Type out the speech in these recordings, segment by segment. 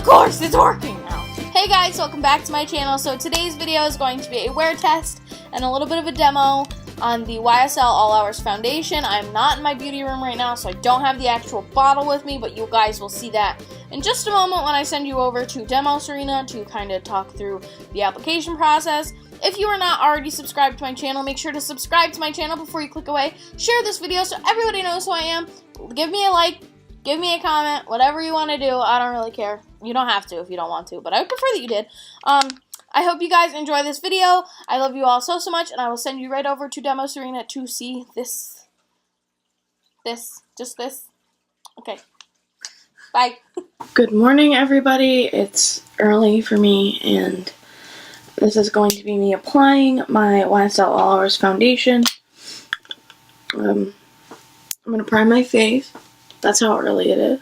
course, it's working now. Hey guys, welcome back to my channel. So today's video is going to be a wear test and a little bit of a demo on the YSL All Hours Foundation. I'm not in my beauty room right now, so I don't have the actual bottle with me, but you guys will see that in just a moment when I send you over to Demo Serena to kind of talk through the application process. If you are not already subscribed to my channel, make sure to subscribe to my channel before you click away. Share this video so everybody knows who I am. Give me a like, give me a comment, whatever you want to do. I don't really care. You don't have to if you don't want to, but I would prefer that you did. I hope you guys enjoy this video. I love you all so much, and I will send you right over to Demo Serena to see this. Just this. Okay. Bye. Good morning, everybody. It's early for me, and this is going to be me applying my YSL All Hours Foundation. I'm going to prime my face. That's how early it is.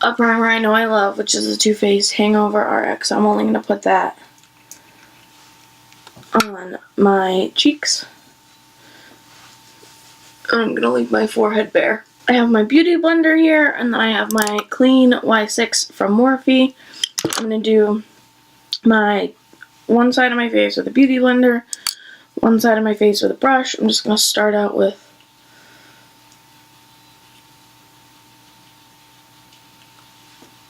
A primer I know I love, which is the Too Faced Hangover RX. I'm only going to put that on my cheeks. I'm going to leave my forehead bare. I have my beauty blender here, and then I have my Clean Y6 from Morphe. I'm going to do my one side of my face with a beauty blender, one side of my face with a brush. I'm just going to start out with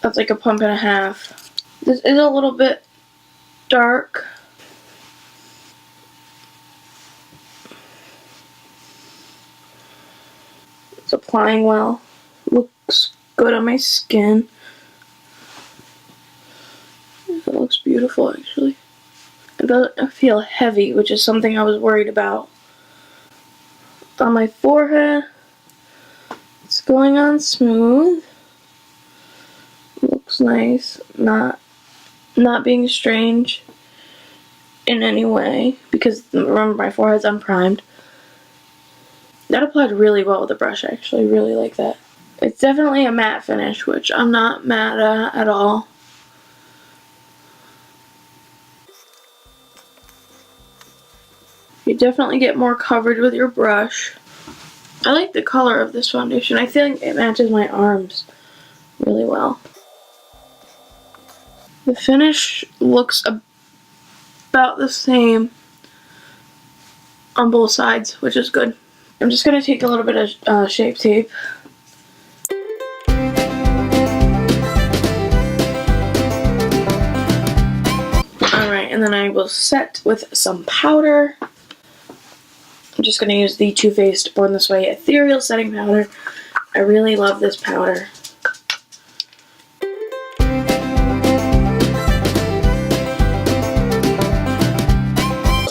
that's like a pump and a half. This is a little bit dark. It's applying well. Looks good on my skin. It looks beautiful, actually. It doesn't feel heavy, which is something I was worried about. On my forehead, it's going on smooth. Looks nice. Not being strange in any way, because remember my forehead's unprimed. That applied really well with the brush. I actually really like that. It's definitely a matte finish, which I'm not mad at all. You definitely get more coverage with your brush. I like the color of this foundation. I think it matches my arms really well. The finish looks about the same on both sides, which is good. I'm just going to take a little bit of Shape Tape. Alright, and then I will set with some powder. I'm just going to use the Too Faced Born This Way Ethereal Setting Powder. I really love this powder.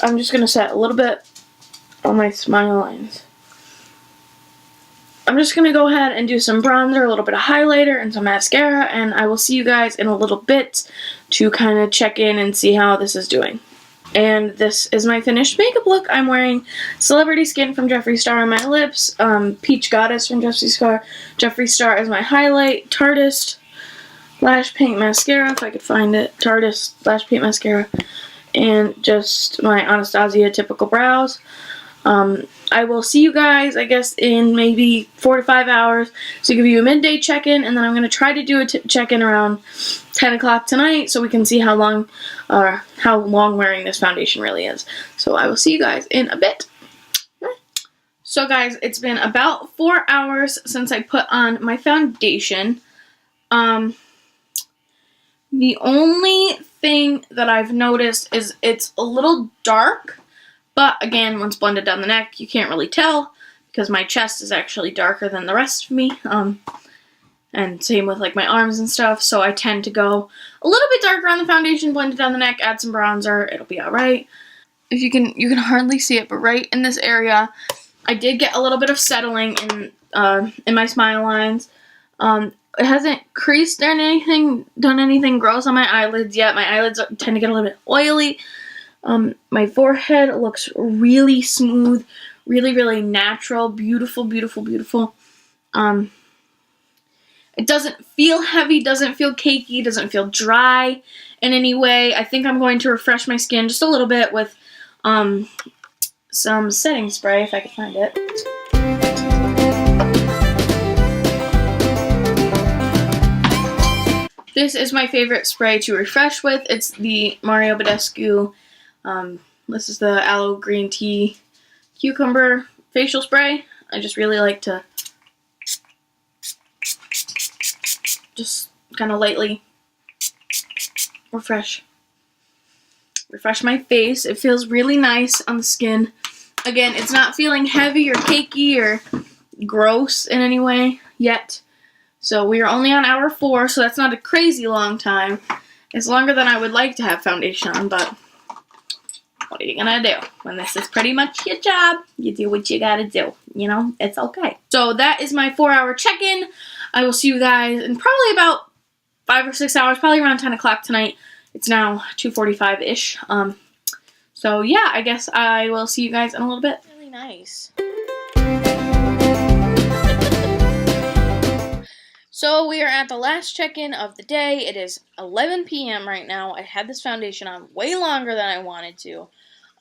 I'm just going to set a little bit on my smile lines. I'm just going to go ahead and do some bronzer, a little bit of highlighter, and some mascara, and I will see you guys in a little bit to kind of check in and see how this is doing. And this is my finished makeup look. I'm wearing Celebrity Skin from Jeffree Star on my lips, Peach Goddess from Jeffree Star as my highlight, Tarteist Lash Paint Mascara, if I could find it, Tarteist Lash Paint Mascara, and just my Anastasia Typical Brows. I will see you guys, I guess, in maybe 4 to 5 hours to give you a midday check-in, and then I'm going to try to do a check-in around 10 o'clock tonight so we can see how long wearing this foundation really is. So I will see you guys in a bit. So guys, it's been about 4 hours since I put on my foundation. The only thing that I've noticed is it's a little dark. But again, once blended down the neck, you can't really tell because my chest is actually darker than the rest of me. And same with like my arms and stuff. So I tend to go a little bit darker on the foundation, blend it down the neck, add some bronzer. It'll be all right. If you can hardly see it, but right in this area, I did get a little bit of settling in my smile lines. It hasn't creased or done anything gross on my eyelids yet. My eyelids tend to get a little bit oily. My forehead looks really smooth, really, really natural, beautiful, beautiful, beautiful. It doesn't feel heavy, doesn't feel cakey, doesn't feel dry in any way. I think I'm going to refresh my skin just a little bit with some setting spray, if I can find it. This is my favorite spray to refresh with. It's the Mario Badescu. This is the Aloe Green Tea Cucumber Facial Spray. I just really like to just kind of lightly refresh my face. It feels really nice on the skin. Again, it's not feeling heavy or cakey or gross in any way yet. So we are only on hour 4, so that's not a crazy long time. It's longer than I would like to have foundation on, but what are you gonna do? When this is pretty much your job, you do what you gotta do. You know, it's okay. So that is my 4-hour check-in. I will see you guys in probably about 5 or 6 hours, probably around 10 o'clock tonight. It's now 2:45-ish. So yeah, I guess I will see you guys in a little bit. Really nice. So we are at the last check-in of the day. It is 11 p.m. right now. I had this foundation on way longer than I wanted to.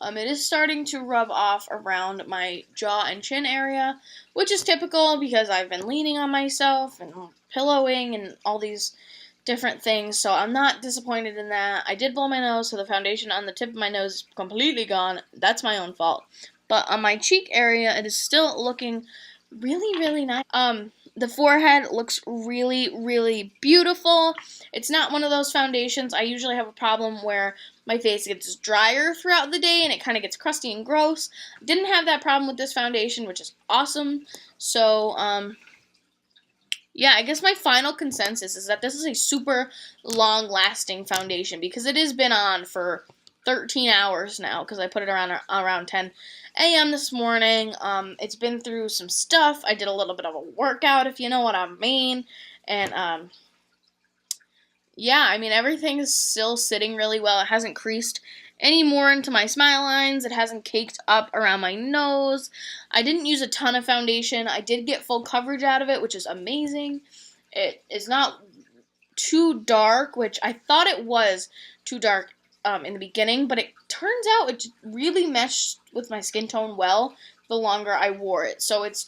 It is starting to rub off around my jaw and chin area, which is typical because I've been leaning on myself and pillowing and all these different things, so I'm not disappointed in that. I did blow my nose, so the foundation on the tip of my nose is completely gone. That's my own fault. But on my cheek area, it is still looking really, really nice. The forehead looks really, really beautiful. It's not one of those foundations. I usually have a problem where my face gets drier throughout the day and it kind of gets crusty and gross. Didn't have that problem with this foundation, which is awesome. So, yeah, I guess my final consensus is that this is a super long-lasting foundation because it has been on for 13 hours now because I put it around 10 a.m. this morning. It's been through some stuff. I did a little bit of a workout, if you know what I mean. And, yeah, I mean, everything is still sitting really well. It hasn't creased any more into my smile lines. It hasn't caked up around my nose. I didn't use a ton of foundation. I did get full coverage out of it, which is amazing. It is not too dark, which I thought it was too dark in the beginning, but it turns out it really meshed with my skin tone well the longer I wore it. So it's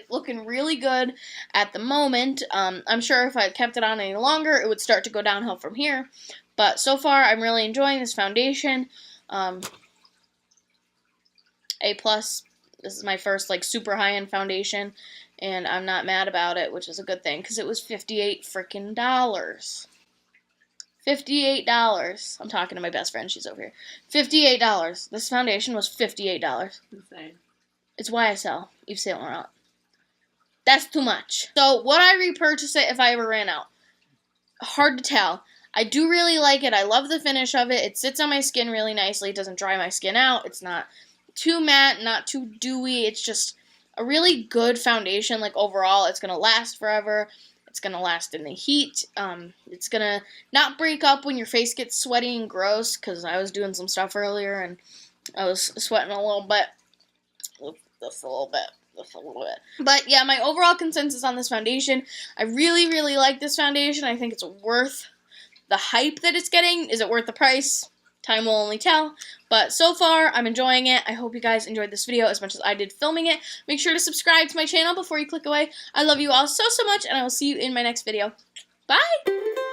looking really good at the moment. I'm sure if I kept it on any longer, it would start to go downhill from here. But so far, I'm really enjoying this foundation. A+. This is my first, like, super high-end foundation, and I'm not mad about it, which is a good thing, because it was $58 freaking dollars. $58. I'm talking to my best friend. She's over here. $58. This foundation was $58. Insane. It's YSL. Yves Saint Laurent. That's too much. So, would I repurchase it if I ever ran out? Hard to tell. I do really like it. I love the finish of it. It sits on my skin really nicely. It doesn't dry my skin out. It's not too matte, not too dewy. It's just a really good foundation. Like, overall, it's going to last forever. It's going to last in the heat. It's going to not break up when your face gets sweaty and gross, because I was doing some stuff earlier, and I was sweating a little bit. Just a little bit. But, yeah, my overall consensus on this foundation, I really, really like this foundation. I think it's worth the hype that it's getting. Is it worth the price? Time will only tell. But so far, I'm enjoying it. I hope you guys enjoyed this video as much as I did filming it. Make sure to subscribe to my channel before you click away. I love you all so, so much, and I will see you in my next video. Bye!